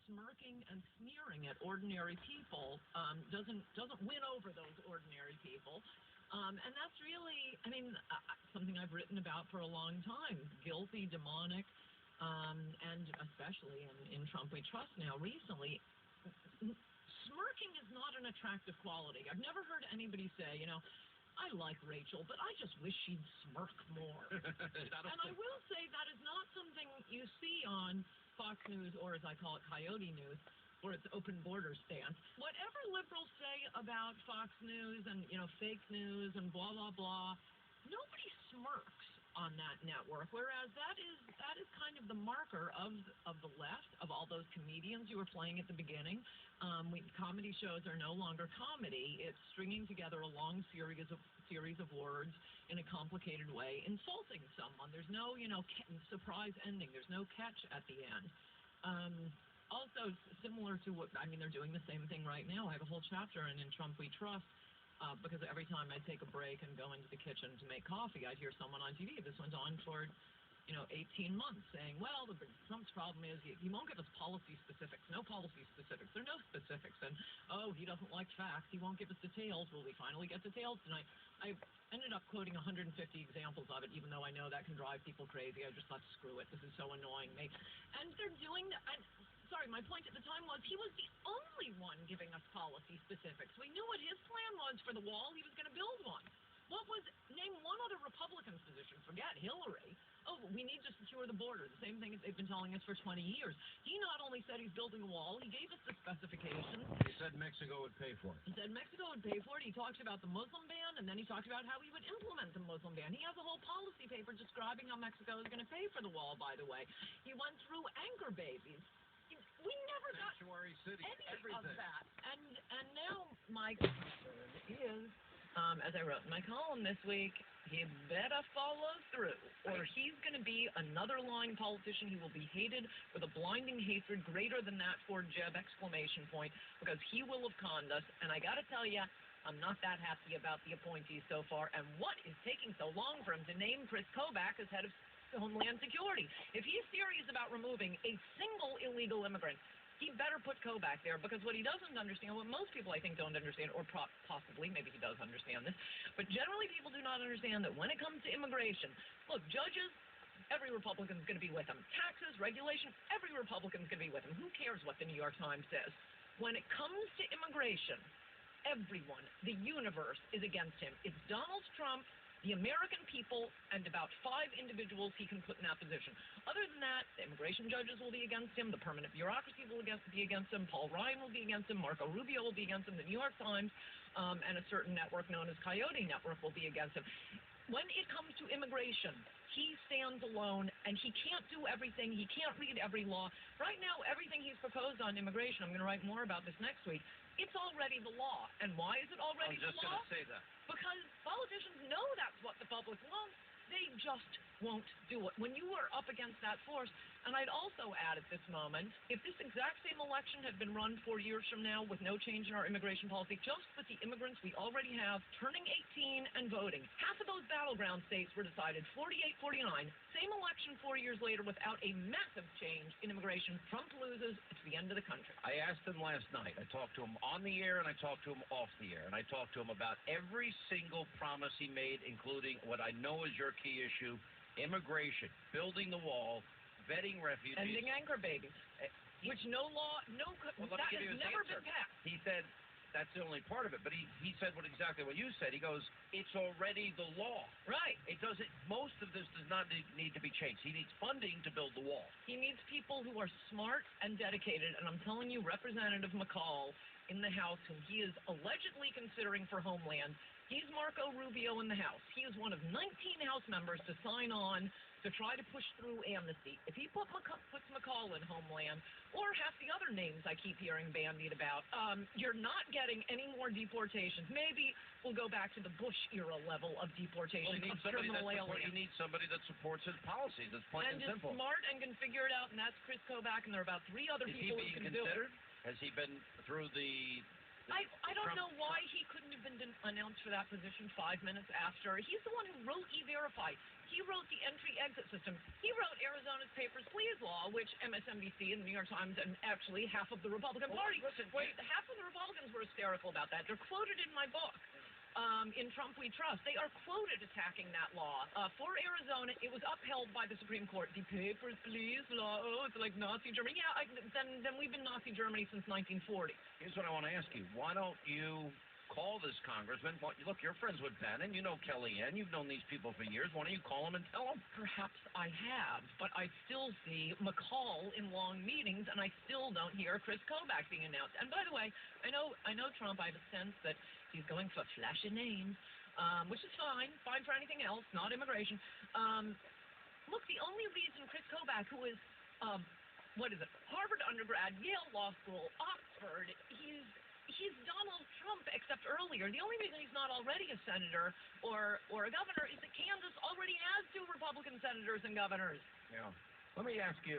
smirking and sneering at ordinary people doesn't win over those ordinary people. And that's really, I mean, something I've written about for a long time. Guilty, demonic, and especially in Trump We Trust now recently, smirking is not an attractive quality. I've never heard anybody say, you know, I like Rachel, but I just wish she'd smirk more. And I will say that is not something you see on Fox News, or as I call it, Coyote News, or its open border stance. Whatever liberals say about Fox News and, you know, fake news and blah, blah, blah, nobody smirks on that network, whereas that is kind of the marker of the left, of all those comedians you were playing at the beginning. Comedy shows are no longer comedy. It's stringing together a long series of words in a complicated way, insulting someone. There's no, you know, surprise ending. There's no catch at the end. Also, similar to what, I mean, they're doing the same thing right now. I have a whole chapter in Trump We Trust, because every time I take a break and go into the kitchen to make coffee, I'd hear someone on TV. This went on for, you know, 18 months, saying, well, Trump's problem is he won't give us policy specifics. No policy specifics. There are no specifics. And, oh, he doesn't like facts. He won't give us details. Will we finally get details tonight? I ended up quoting 150 examples of it, even though I know that can drive people crazy. I just thought, screw it. This is so annoying me. And they're doing that. Sorry, my point at the time was he was the only one giving us policy specifics. We knew what his plan was for the wall. He was going to build one. Name one other Republican's position. Forget Hillary. Oh, we need to secure the border. The same thing they've been telling us for 20 years. He not only said he's building a wall, he gave us the specifications. He said Mexico would pay for it. He said Mexico would pay for it. He talked about the Muslim ban, and then he talked about how he would implement the Muslim ban. He has a whole policy paper describing how Mexico is going to pay for the wall, by the way. He went through anchor babies. We never got Sanctuary City, any everything. of that. And now my concern is, as I wrote in my column this week, he better follow through, or he's going to be another lying politician. He will be hated with a blinding hatred greater than that for Jeb, ! Because he will have conned us. And I got to tell you, I'm not that happy about the appointees so far. And what is taking so long for him to name Chris Kobach as head of Homeland Security? If he's serious about removing a single illegal immigrant, he better put Kobach there, because what he doesn't understand, what most people I think don't understand, or possibly, maybe he does understand this, but generally people do not understand that when it comes to immigration, look, judges, every Republican's going to be with them. Taxes, regulation, every Republican's going to be with them. Who cares what the New York Times says? When it comes to immigration, everyone, the universe is against him. It's Donald Trump, the American people, and about 5 individuals he can put in that position. Other than that, the immigration judges will be against him, the permanent bureaucracy will be against him, Paul Ryan will be against him, Marco Rubio will be against him, the New York Times, and a certain network known as Coyote Network will be against him. When it comes to immigration, he stands alone, and he can't do everything. He can't read every law. Right now, everything he's proposed on immigration, I'm going to write more about this next week, it's already the law. And why is it already the law? I was just going to say that. Because politicians know that's what the public wants. They just won't do it. When you are up against that force, and I'd also add at this moment, if this exact same election had been run 4 years from now with no change in our immigration policy, just with the immigrants we already have turning 18 and voting, half of those battleground states were decided 48-49. Same election 4 years later without a massive change in immigration. Trump loses. It's the end of the country. I asked him last night. I talked to him on the air, and I talked to him off the air. And I talked to him about every single promise he made, including what I know is your key issue, immigration, building the wall, vetting refugees. Ending anchor babies, which that has never been passed. He said that's the only part of it, but he said exactly what you said. He goes, it's already the law. Right. It doesn't, most of this does not need to be changed. He needs funding to build the wall. He needs people who are smart and dedicated, and I'm telling you, Representative McCall in the House, whom he is allegedly considering for Homeland, he's Marco Rubio in the House. He is one of 19 House members to sign on to try to push through amnesty. If he puts McCall in Homeland, or half the other names I keep hearing bandied about, you're not getting any more deportations. Maybe we'll go back to the Bush-era level of deportation of criminal aliens. He needs somebody that supports his policies. That's plain and simple. And is smart and can figure it out, and that's Chris Kobach, and there are about 3 other people who can do it. Has he been through the I don't know why he couldn't have been announced for that position 5 minutes after. He's the one who wrote E-Verify. He wrote the entry-exit system. He wrote Arizona's Papers, Please law, which MSNBC and the New York Times and actually half of the Republican Party, half of the Republicans were hysterical about that. They're quoted in my book. In Trump We Trust. They are quoted attacking that law. For Arizona, it was upheld by the Supreme Court. The Papers, Please law, oh, it's like Nazi Germany. Yeah, then we've been Nazi Germany since 1940. Here's what I want to ask you. Why don't you call this congressman? Look, you're friends with Bannon. You know Kellyanne. You've known these people for years. Why don't you call him and tell him? Perhaps I have, but I still see McCall in long meetings, and I still don't hear Chris Kobach being announced. And by the way, I know Trump. I have a sense that he's going for flashy names, which is fine for anything else, not immigration. Look, the only reason Chris Kobach, who is, Harvard undergrad, Yale Law School, Oxford, he's Donald Trump, except earlier. The only reason he's not already a senator or a governor is that Kansas already has 2 Republican senators and governors. Yeah. Let me ask you,